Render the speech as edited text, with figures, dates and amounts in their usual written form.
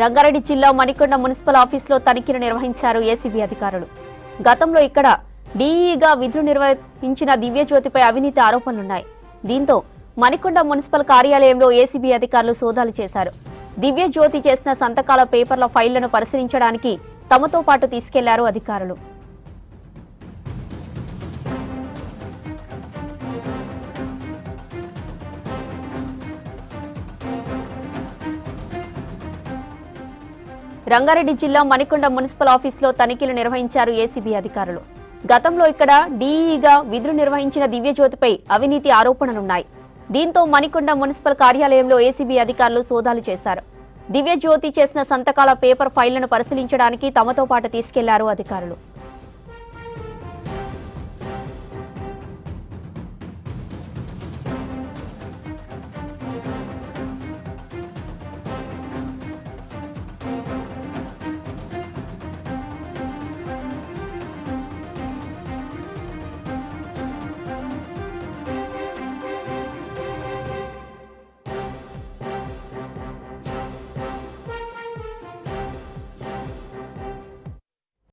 రంగారెడ్డి జిల్లా మణికొండ మున్సిపల్ ఆఫీసులో తనిఖీలు నిర్వహించారు ఏసీబీ అధికారులు. గతంలో ఇక్కడ డీఈగా విధులు నిర్వహించిన దివ్యజ్యోతిపై అవినీతి ఆరోపణలున్నాయి. దీంతో మణికొండ మున్సిపల్ కార్యాలయంలో ఏసీబీ అధికారులు సోదాలు చేశారు. దివ్యజ్యోతి చేసిన సంతకాల పేపర్ల ఫైళ్లను పరిశీలించడానికి తమతో పాటు తీసుకెళ్లారు అధికారులు. రంగారెడ్డి జిల్లా మణికొండ మున్సిపల్ ఆఫీసులో తనిఖీలు నిర్వహించారు ఏసీబీ అధికారులు. గతంలో ఇక్కడ డీఈగా విధులు నిర్వహించిన దివ్యజ్యోతిపై అవినీతి ఆరోపణలున్నాయి. దీంతో మణికొండ మున్సిపల్ కార్యాలయంలో ఏసీబీ అధికారులు సోదాలు చేశారు. దివ్యజ్యోతి చేసిన సంతకాల పేపర్ ఫైళ్లను పరిశీలించడానికి తమతో పాటు తీసుకెళ్లారు అధికారులు.